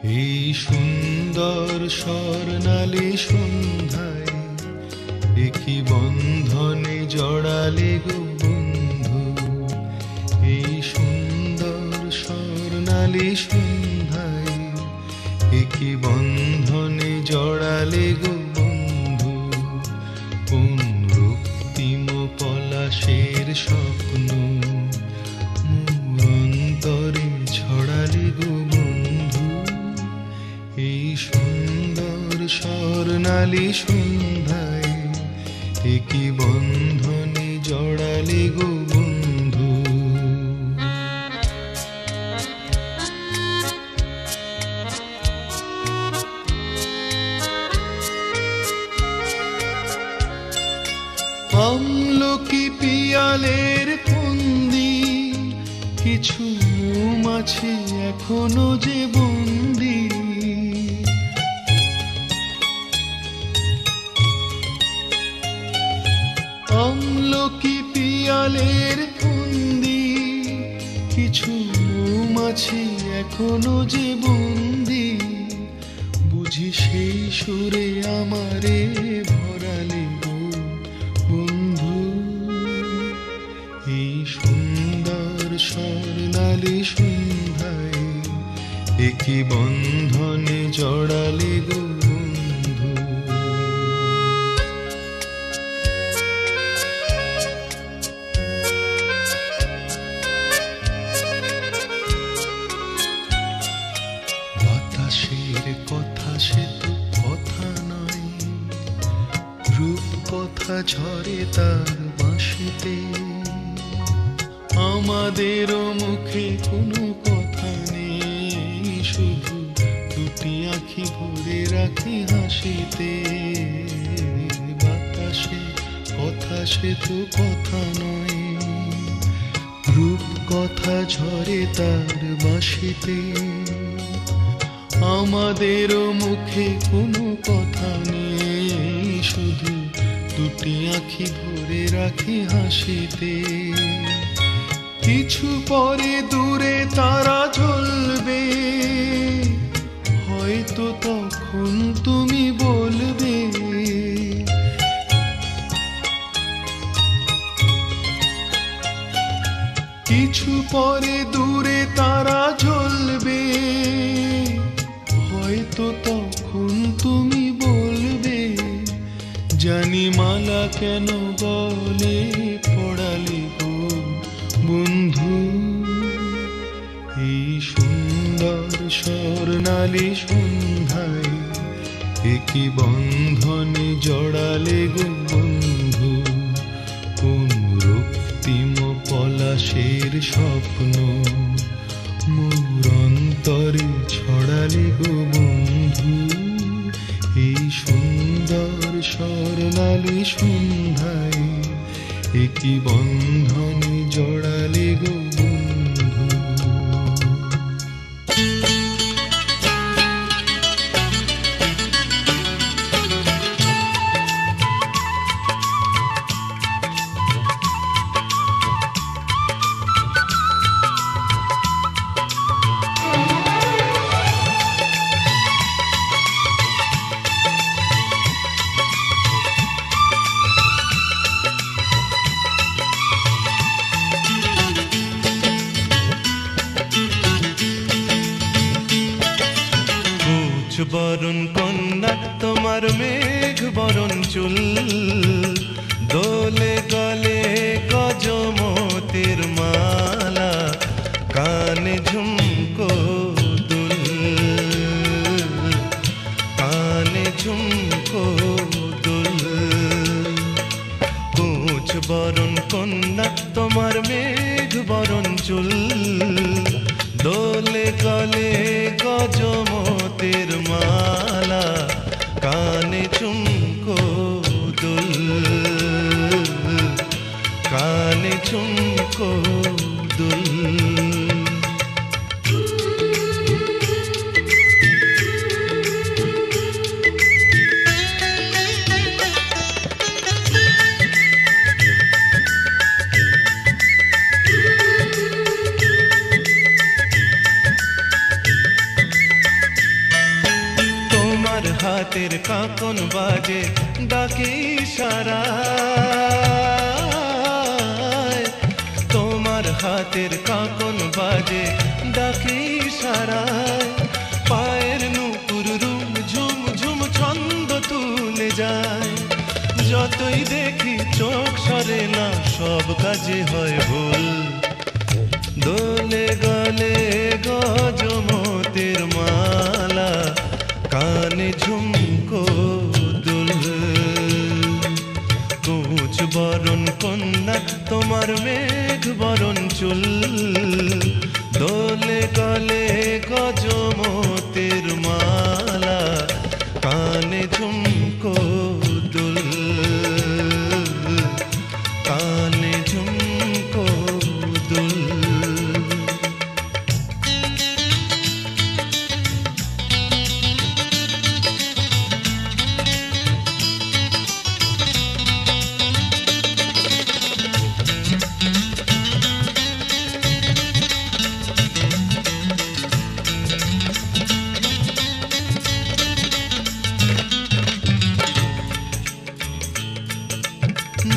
এই সুন্দর স্বর্ণালী সন্ধ্যায় একই বন্ধনে জড়ালে গো বন্ধু। এই সুন্দর স্বর্ণালী সন্ধ্যায় একই বন্ধনে জড়ালে গো বন্ধু। কোন রক্তিম পলাশের স্বপ্ন মোর অন্তরে ছড়ালে গো বন্ধু। এই সুন্দর স্বর্ণালী সন্ধ্যায় একই বন্ধনে জড়ালে গো বন্ধু। আমলকি পিয়ালের ফন্দি কিছু মৌমাছি এখনো যে বন্দি। আমলকি পিয়ালের ফন্দি কিছু মৌমাছি এখনো যে বন্দি। বুঝি সেই সুরে আমারে ভরালে গো বন্ধু। এই সুন্দর স্বর্ণালী সন্ধ্যায় একই বন্ধনে জড়ালে গো বন্ধু। বাতাসের কথা সে তো কথা নয়, রূপ কথা ঝরে তার বাঁশিতে। আমাদেরও মুখে কোনো কথা নেই, শুধু দুটি আঁখি ভরে রাখি হাসিতে। বাতাসে কথা সে তো কথা নয়, রূপ কথা ঝরে তার বাঁশিতে। আমাদেরও মুখে কোনো কথা নেই, শুধু দুটি আঁখি ভরে রাখি হাসিতে। কিছু পরে দূরে তারা জ্বলবে, হয়তো তখন তুমি বলবে কিছু পরে দূরে তারা জ্বলবে, হয়তো তখন তুমি বলবে জানি মালা কেন বলে পড়ালে গো বন্ধু। এই সুন্দর স্বর্ণালী সন্ধ্যায় একই বন্ধনে জড়ালে গো বন্ধু। কোন রক্তিম পলাশের স্বপ্ন মোর অন্তরে ছড়ালে গো বন্ধু। এই সুন্দর স্বর্ণালী সন্ধ্যায় একই বন্ধনে জড়ালে গো বন্ধু। বরণ কন্যা তোমার মেঘ বরণ চুল, দোলে গলে গজমতির মালা, কানে ঝুমকো দুল, কানে ঝুমকো দুল। কুচ বরণ কন্যা তোমার মেঘ বরণ চুল, দোলে গলে গজমতির মালা, কানে ঝুমকো দুল, কানে ঝুমকো হাতের কাঁকন বাজে ডাকে ইশারায়, তোমার হাতের কাঁকন বাজে ডাকে ইশারায়, পায়ের নূপুর রুম ঝুম ঝুম ছন্দ তুলে যায়। যতই দেখি চোখ সরে না, সব কাজে হয় ভুল। দোলে গলে গজমতের মালা, কানে ঝুমকো দুল। কুচ বরণ কন্যা তোমার মেঘ বরণ চুল, দোলে গলে গজমতের মালা, কানে ঝুমকো দুল, কানে ঝুমকো দুল।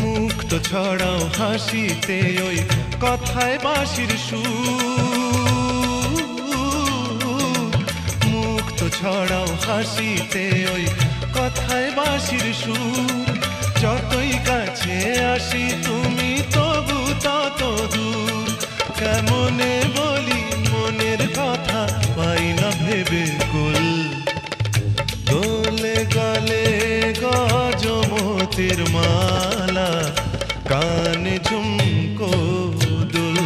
মুক্ত ছড়াও হাসিতে ওই কথায় বাঁশির সুর, মুক্ত ছড়াও হাসিতে ওই কথায় বাঁশির সুর। যতই কাছে আসি তুমি তবু তত দূর, কেমনে বলি মনের কথা পাই না ভেবে কুল। দোলে গলে গজমতের মালা, কানে ঝুমকো দুল।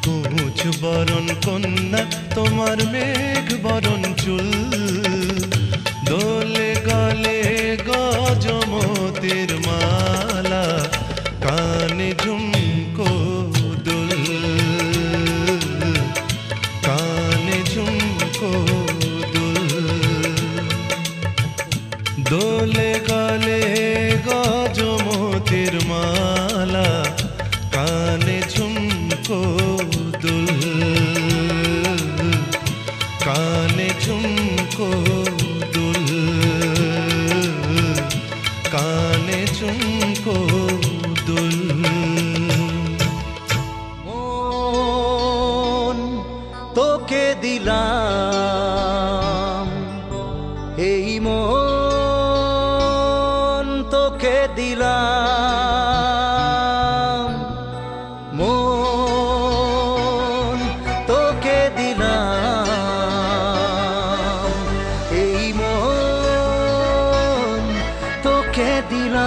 কুচ বরণ কন্যা তোমার মেঘ বরণ চুল, দোলে গলে গজমতের মালা, কানে ঝুমকো দুল, কানে ঝুমকো দুল। দোলে গলে গজমতের মালা, কানে ঝুমকো দুল, কানে ঝুমকো দুল, কানে ঝুমকো দুল। মন তোকে দিলাম, এই মন তোকে দিলাম, মন তোকে দিলাম, এই মন তোকে দিলাম।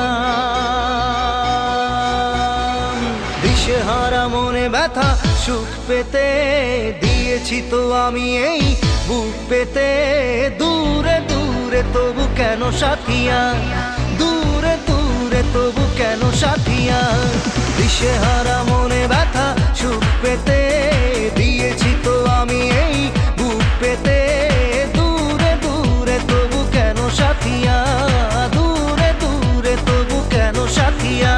দিশেহারা মনে ব্যথা সুখ পেতে দিয়েছি তো আমি এই বুক পেতে। দূরে দূরে তবু কেন সাথিয়া, দূরে দূরে তবু কেন সাথিয়া। দিশেহারা মনে ব্যথা সুখ পেতে দিয়েছি তো আমি এই বুক পেতে। দূরে দূরে তবু কেন সাথিয়া, দূরে দূরে তবু কেন সাথিয়া।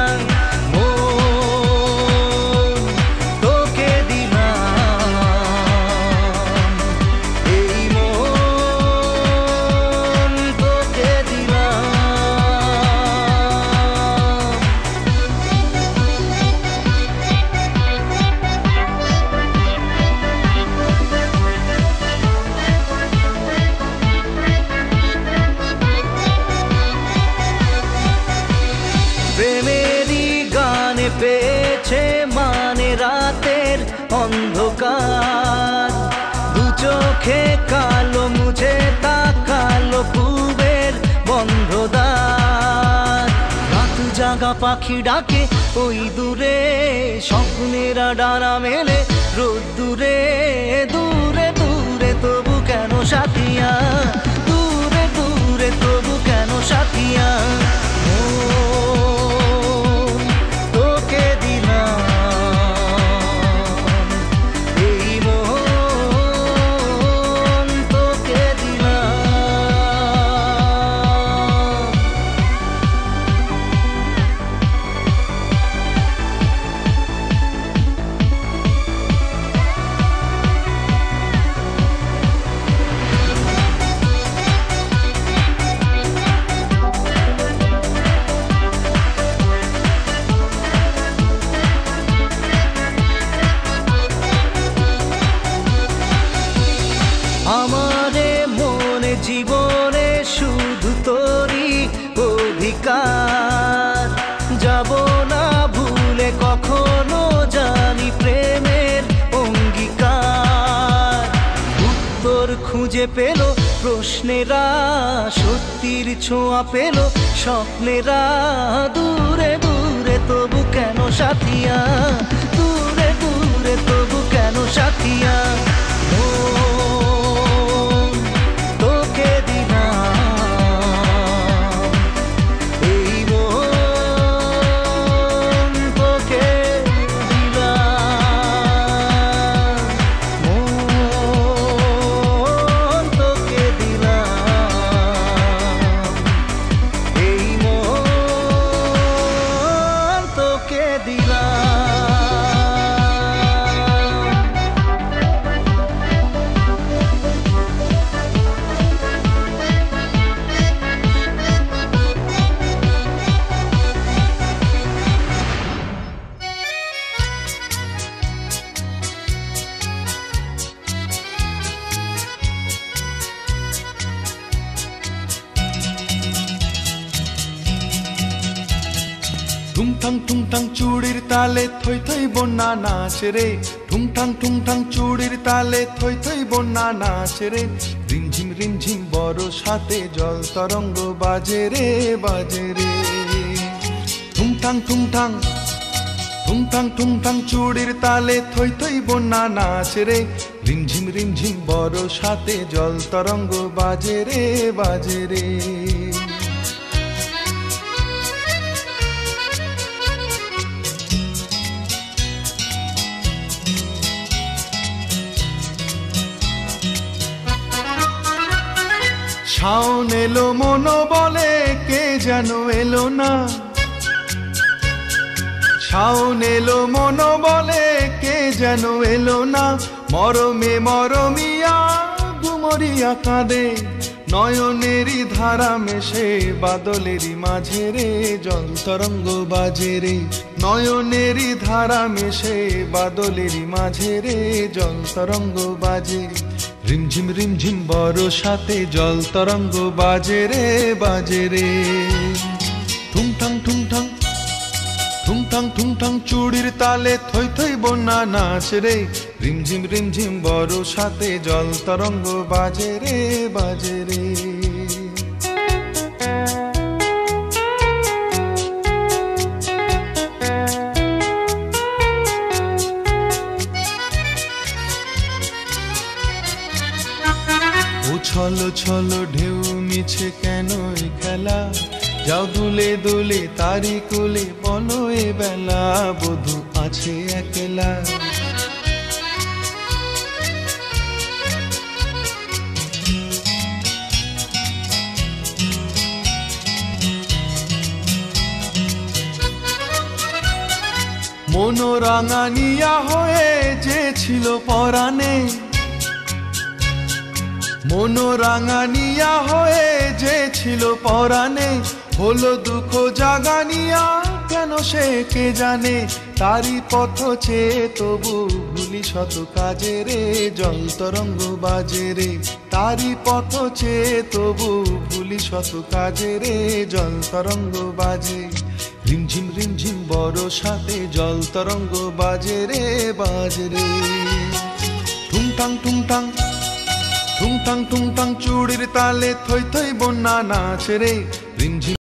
প্রেমেরই গানে পেয়েছে মানে রাতের অন্ধকার, দু চোখে কালো মুঝে তাকালো পূবের বন্ধ দ্বার। রাত জাগা পাখি ডাকে ওই দূরে, স্বপ্নেরা ডানা মেলে রোদ দূরে। দূরে দূরে তবু কেন সাথিয়া, দূরে দূরে তবু কেন সাথিয়া। তোকে দিলাম, এই মন তোকে দিলাম। খুঁজে পেল, প্রশ্নেরা সত্যির ছোঁয়া পেল, স্বপ্নেরা দূরে দূরে তবু কেন সাথিয়া, দূরে দূরে তবু কেন সাথিয়া। মন তোকে দিলাম, এই মন তোকে দিলাম, মন তোকে দিলাম, এই মন তোকে দিলাম। ঠুংঠাং চুড়ির তালে থই থই বন্যা নাচ রে, ঠুংঠাং চুড়ির তালে থই থই বন্যা নাচ রে। রিমঝিম বড় সাথে জল তরঙ্গ বাজে রে, বাজে রে। ঠুংঠাং চুড়ির তালে থই থই বন্যা নাচ রে, রিমঝিম বড় সাথে জল তরঙ্গ বাজে রে, বাজে রে। শাওন এলো মন বলে কে যেন এলো না, শাওন এলো মন বলে কে যেন এলো না। মরমে মরমিয়া গুমরিয়া কাঁদে, নয়নেরই ধারা মেশে বাদলেরই মাঝে রে, জল তরঙ্গ বাজে রে। নয়নেরই ধারা মেশে বাদলেরই মাঝে রে, জল তরঙ্গ বাজে। রিমঝিম বড় সাথে জল তরঙ্গ বাজে রে, বাজে রে। ঠুংঠাং চুড়ির তালে থই থই বন্যা নাচ রে, রিমঝিম বড় সাথে জল তরঙ্গ বাজে রে, বাজে রে। ছলো ছলো ঢেউ মিছে কেন খেলা, যাও দুলে দুলে তারি কোলে বলো এ বেলা বধূ আছে একলা। মনোরাঙানিয়া হয়ে যে ছিল পরাণে, মনোরাঙানিয়া হয়ে যে ছিল পরাণে, হলো দুঃখ জাগানিয়া কেন সে কে জানে। তারি পথ চেয়ে তবু ভুলি শত কাজে রে, জল তরঙ্গ বাজে রে। তারি পথ চেয়ে তবু ভুলি শত কাজে রে, জল তরঙ্গ বাজে। রিমঝিম বড় সাথে জল তরঙ্গ বাজে রে, বাজে রে। ঠুংঠাং চুড়ির তালে থই থই বন্যা নাচ রে, রিমঝিম